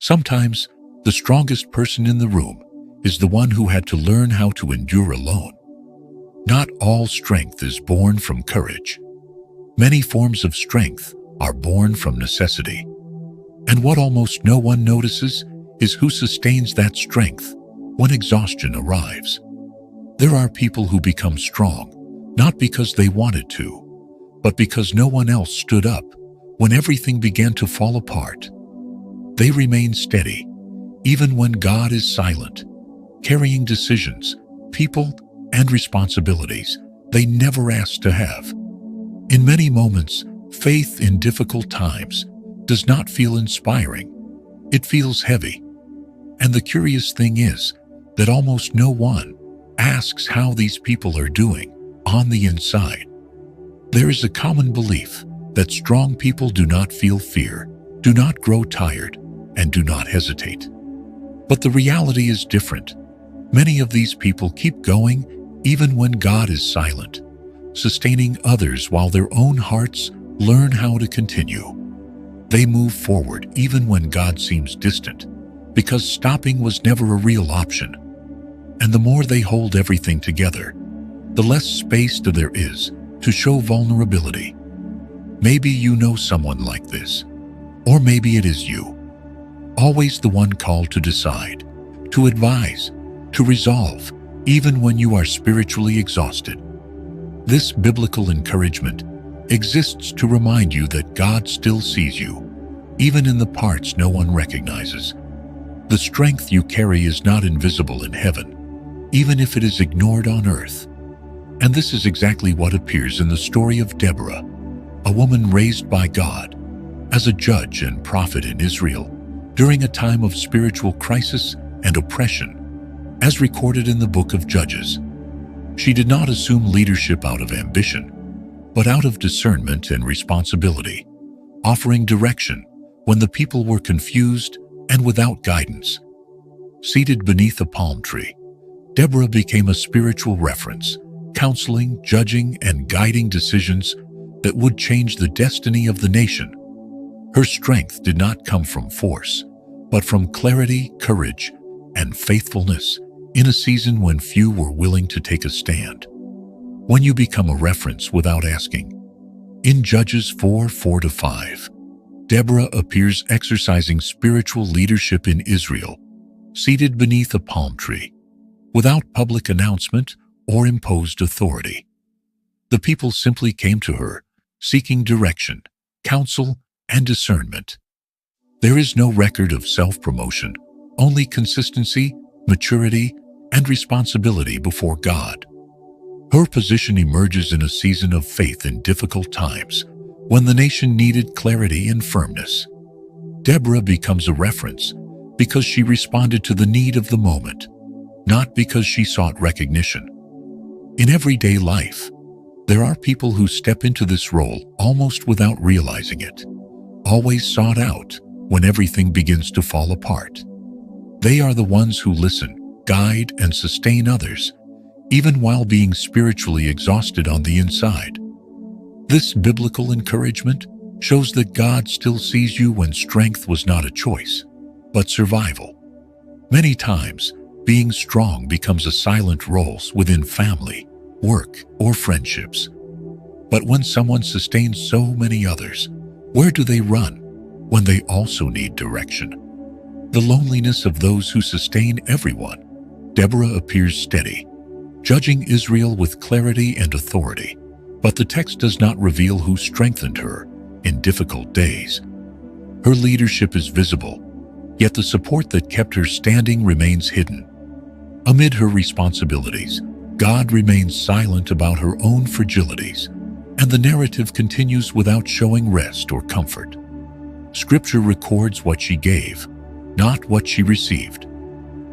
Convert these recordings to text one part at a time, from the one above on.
Sometimes, the strongest person in the room is the one who had to learn how to endure alone. Not all strength is born from courage. Many forms of strength are born from necessity. And what almost no one notices is who sustains that strength when exhaustion arrives. There are people who become strong, not because they wanted to, but because no one else stood up when everything began to fall apart. They remain steady, even when God is silent, carrying decisions, people, and responsibilities they never asked to have. In many moments, faith in difficult times does not feel inspiring. It feels heavy. And the curious thing is that almost no one asks how these people are doing on the inside. There is a common belief that strong people do not feel fear, do not grow tired, and do not hesitate. But the reality is different. Many of these people keep going even when God is silent, sustaining others while their own hearts learn how to continue. They move forward even when God seems distant, because stopping was never a real option. And the more they hold everything together, the less space there is to show vulnerability. Maybe you know someone like this, or maybe it is you. Always the one called to decide, to advise, to resolve, even when you are spiritually exhausted. This biblical encouragement exists to remind you that God still sees you, even in the parts no one recognizes. The strength you carry is not invisible in heaven, even if it is ignored on earth. And this is exactly what appears in the story of Deborah, a woman raised by God as a judge and prophet in Israel during a time of spiritual crisis and oppression, as recorded in the book of Judges. She did not assume leadership out of ambition, but out of discernment and responsibility, offering direction when the people were confused and without guidance. Seated beneath a palm tree, Deborah became a spiritual reference, counseling, judging, and guiding decisions that would change the destiny of the nation. Her strength did not come from force, but from clarity, courage, and faithfulness in a season when few were willing to take a stand. When you become a reference without asking. In Judges 4:4-5, Deborah appears exercising spiritual leadership in Israel, seated beneath a palm tree, without public announcement or imposed authority. The people simply came to her, seeking direction, counsel, and discernment. There is no record of self-promotion, only consistency, maturity, and responsibility before God. Her position emerges in a season of faith in difficult times, when the nation needed clarity and firmness. Deborah becomes a reference because she responded to the need of the moment, not because she sought recognition. In everyday life, there are people who step into this role almost without realizing it, always sought out when everything begins to fall apart. They are the ones who listen, guide, and sustain others, even while being spiritually exhausted on the inside. This biblical encouragement shows that God still sees you when strength was not a choice, but survival. Many times, being strong becomes a silent role within family, work, or friendships. But when someone sustains so many others, where do they run when they also need direction? The loneliness of those who sustain everyone. Deborah appears steady, judging Israel with clarity and authority, but the text does not reveal who strengthened her in difficult days. Her leadership is visible, yet the support that kept her standing remains hidden. Amid her responsibilities, God remains silent about her own fragilities, and the narrative continues without showing rest or comfort. Scripture records what she gave, not what she received.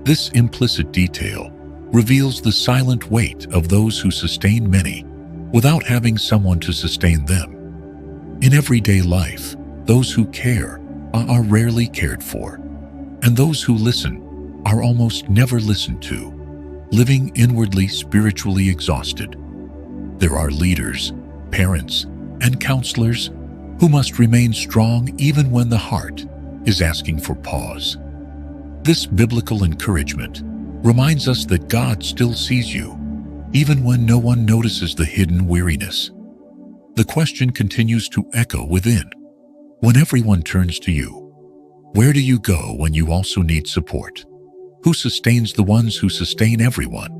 This implicit detail reveals the silent weight of those who sustain many without having someone to sustain them. In everyday life, those who care are rarely cared for, and those who listen are almost never listened to, living inwardly spiritually exhausted. There are leaders, parents, and counselors who must remain strong even when the heart is asking for pause. This biblical encouragement reminds us that God still sees you, even when no one notices the hidden weariness. The question continues to echo within. When everyone turns to you, where do you go when you also need support? Who sustains the ones who sustain everyone?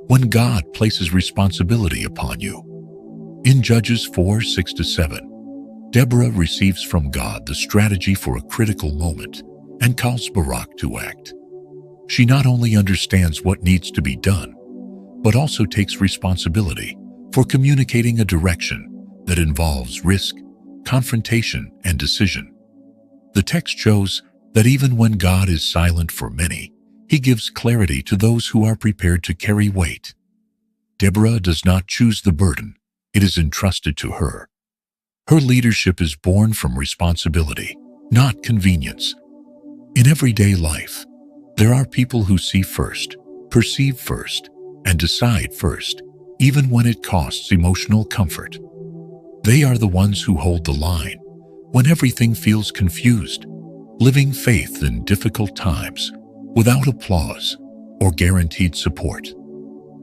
When God places responsibility upon you. In Judges 4:6-7, Deborah receives from God the strategy for a critical moment and calls Barak to act. She not only understands what needs to be done, but also takes responsibility for communicating a direction that involves risk, confrontation, and decision. The text shows that even when God is silent for many, He gives clarity to those who are prepared to carry weight. Deborah does not choose the burden, it is entrusted to her. Her leadership is born from responsibility, not convenience. In everyday life, there are people who see first, perceive first, and decide first, even when it costs emotional comfort. They are the ones who hold the line when everything feels confused, living faith in difficult times without applause or guaranteed support.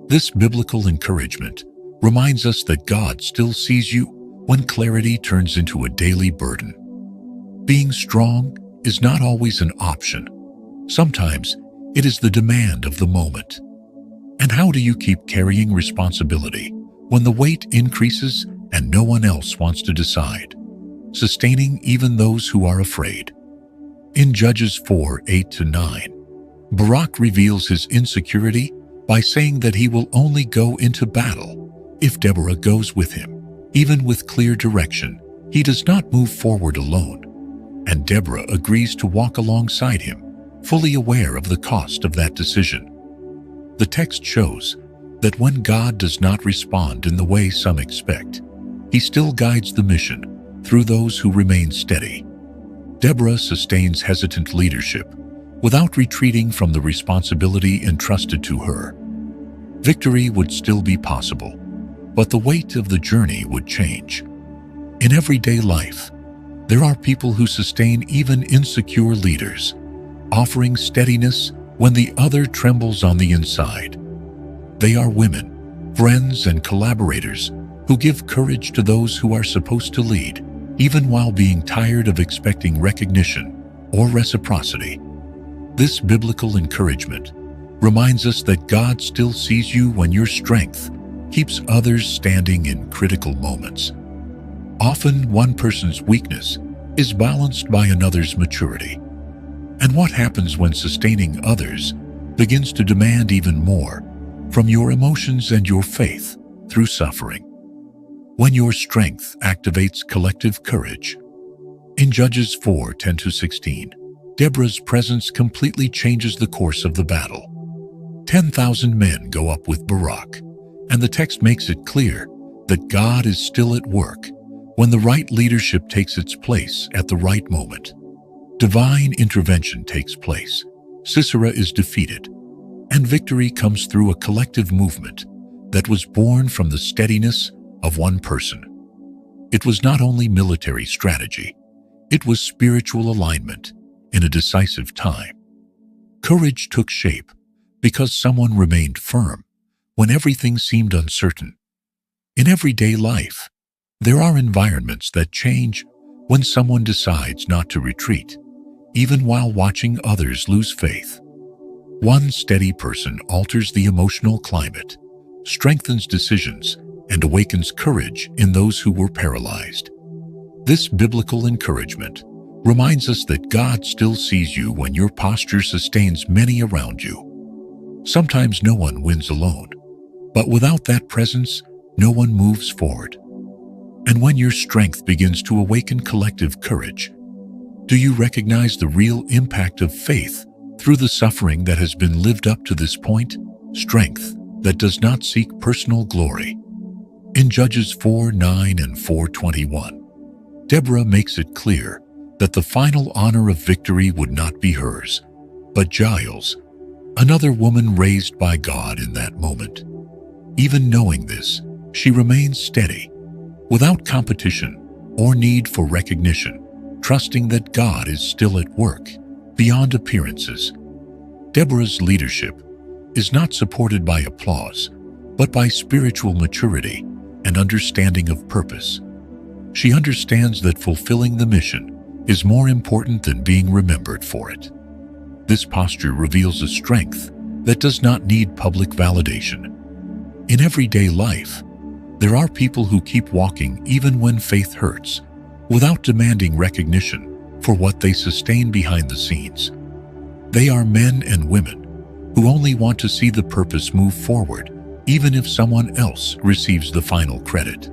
This biblical encouragement reminds us that God still sees you when clarity turns into a daily burden. Being strong is not always an option. Sometimes it is the demand of the moment. And how do you keep carrying responsibility when the weight increases and no one else wants to decide? Sustaining even those who are afraid. In Judges 4:8-9, Barak reveals his insecurity by saying that he will only go into battle if Deborah goes with him. Even with clear direction, he does not move forward alone, and Deborah agrees to walk alongside him, fully aware of the cost of that decision. The text shows that when God does not respond in the way some expect, He still guides the mission through those who remain steady. Deborah sustains hesitant leadership without retreating from the responsibility entrusted to her. Victory would still be possible, but the weight of the journey would change. In everyday life, there are people who sustain even insecure leaders, offering steadiness when the other trembles on the inside. They are women, friends, and collaborators who give courage to those who are supposed to lead, even while being tired of expecting recognition or reciprocity. This biblical encouragement reminds us that God still sees you when your strength keeps others standing in critical moments. Often, one person's weakness is balanced by another's maturity. And what happens when sustaining others begins to demand even more from your emotions and your faith through suffering? When your strength activates collective courage. In Judges 4:10-16, Deborah's presence completely changes the course of the battle. 10,000 men go up with Barak, and the text makes it clear that God is still at work when the right leadership takes its place at the right moment. Divine intervention takes place, Sisera is defeated, and victory comes through a collective movement that was born from the steadiness of one person. It was not only military strategy, it was spiritual alignment in a decisive time. Courage took shape because someone remained firm when everything seemed uncertain. In everyday life, there are environments that change when someone decides not to retreat, even while watching others lose faith. One steady person alters the emotional climate, strengthens decisions, and awakens courage in those who were paralyzed. This biblical encouragement reminds us that God still sees you when your posture sustains many around you. Sometimes no one wins alone, but without that presence, no one moves forward. And when your strength begins to awaken collective courage, do you recognize the real impact of faith through the suffering that has been lived up to this point? Strength that does not seek personal glory. In Judges 4:9 and 4:21, Deborah makes it clear that the final honor of victory would not be hers, but Jael's, another woman raised by God in that moment. Even knowing this, she remains steady, without competition or need for recognition. trusting that God is still at work beyond appearances. Deborah's leadership is not supported by applause, but by spiritual maturity and understanding of purpose. She understands that fulfilling the mission is more important than being remembered for it. This posture reveals a strength that does not need public validation. In everyday life, there are people who keep walking even when faith hurts, without demanding recognition for what they sustain behind the scenes. They are men and women who only want to see the purpose move forward, even if someone else receives the final credit.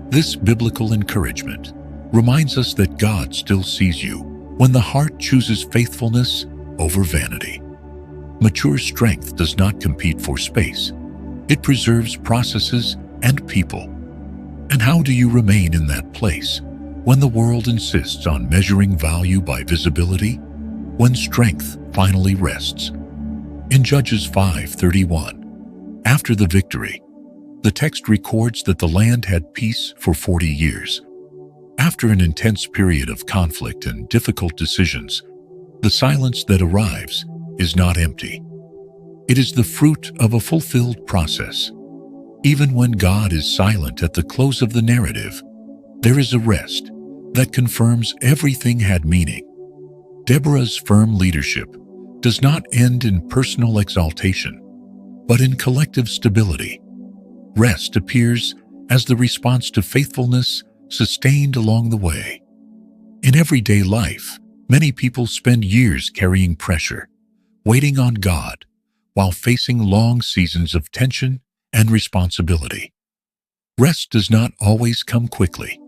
This biblical encouragement reminds us that God still sees you when the heart chooses faithfulness over vanity. Mature strength does not compete for space. It preserves processes and people. And how do you remain in that place when the world insists on measuring value by visibility? When strength finally rests. In Judges 5:31, after the victory, the text records that the land had peace for 40 years. After an intense period of conflict and difficult decisions, the silence that arrives is not empty. It is the fruit of a fulfilled process. Even when God is silent at the close of the narrative, there is a rest that confirms everything had meaning. Deborah's firm leadership does not end in personal exaltation, but in collective stability. Rest appears as the response to faithfulness sustained along the way. In everyday life, many people spend years carrying pressure, waiting on God, while facing long seasons of tension and responsibility. Rest does not always come quickly,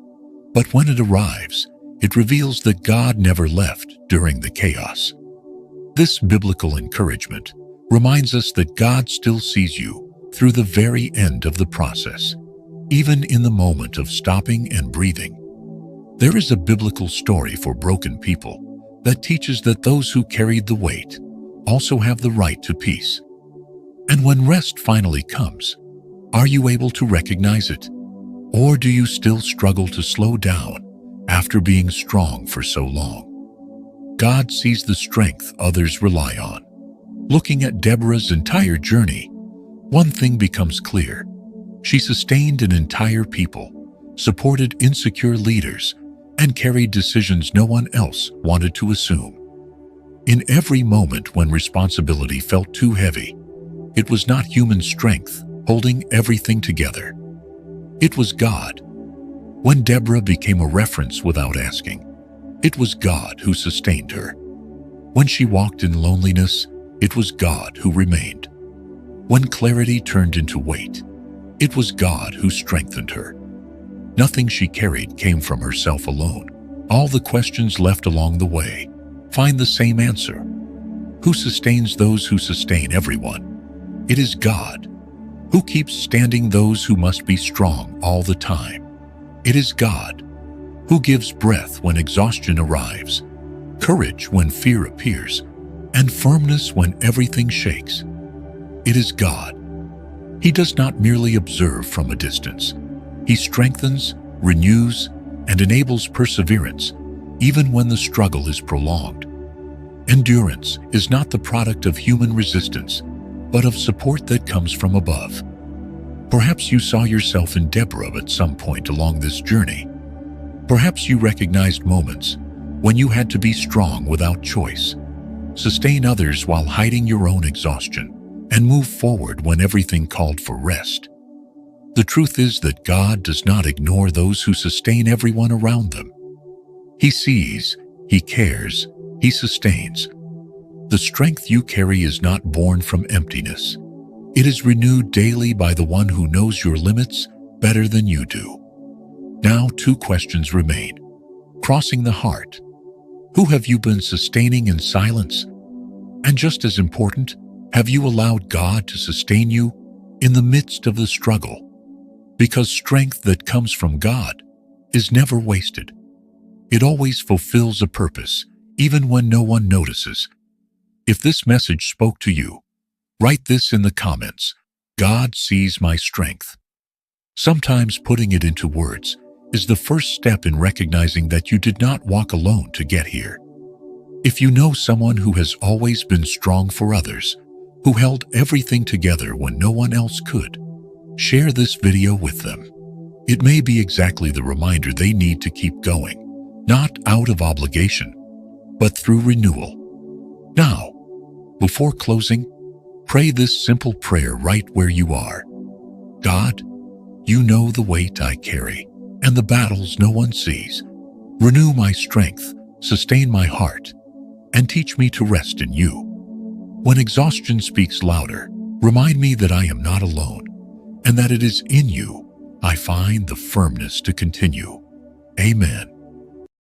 but when it arrives, it reveals that God never left during the chaos. This biblical encouragement reminds us that God still sees you through the very end of the process, even in the moment of stopping and breathing. There is a biblical story for broken people that teaches that those who carried the weight also have the right to peace. And when rest finally comes, are you able to recognize it? Or do you still struggle to slow down after being strong for so long? God sees the strength others rely on. Looking at Deborah's entire journey, one thing becomes clear. She sustained an entire people, supported insecure leaders, and carried decisions no one else wanted to assume. In every moment when responsibility felt too heavy, it was not human strength holding everything together. It was God. When Deborah became a reference without asking, it was God who sustained her. When she walked in loneliness, it was God who remained. When clarity turned into weight, it was God who strengthened her. Nothing she carried came from herself alone. All the questions left along the way find the same answer. Who sustains those who sustain everyone? It is God. Who keeps standing those who must be strong all the time? It is God. Who gives breath when exhaustion arrives, courage when fear appears, and firmness when everything shakes? It is God. He does not merely observe from a distance. He strengthens, renews, and enables perseverance, even when the struggle is prolonged. Endurance is not the product of human resistance, but of support that comes from above. Perhaps you saw yourself in Deborah at some point along this journey. Perhaps you recognized moments when you had to be strong without choice, sustain others while hiding your own exhaustion, and move forward when everything called for rest. The truth is that God does not ignore those who sustain everyone around them. He sees, He cares, He sustains. The strength you carry is not born from emptiness. It is renewed daily by the one who knows your limits better than you do. Now 2 questions remain. Crossing the heart. Who have you been sustaining in silence? And just as important, have you allowed God to sustain you in the midst of the struggle? Because strength that comes from God is never wasted. It always fulfills a purpose, even when no one notices. If this message spoke to you, write this in the comments: God sees my strength. Sometimes putting it into words is the first step in recognizing that you did not walk alone to get here. If you know someone who has always been strong for others, who held everything together when no one else could, share this video with them. It may be exactly the reminder they need to keep going, not out of obligation, but through renewal. Now, before closing, pray this simple prayer right where you are. God, you know the weight I carry and the battles no one sees. Renew my strength, sustain my heart, and teach me to rest in you. When exhaustion speaks louder, remind me that I am not alone and that it is in you I find the firmness to continue. Amen.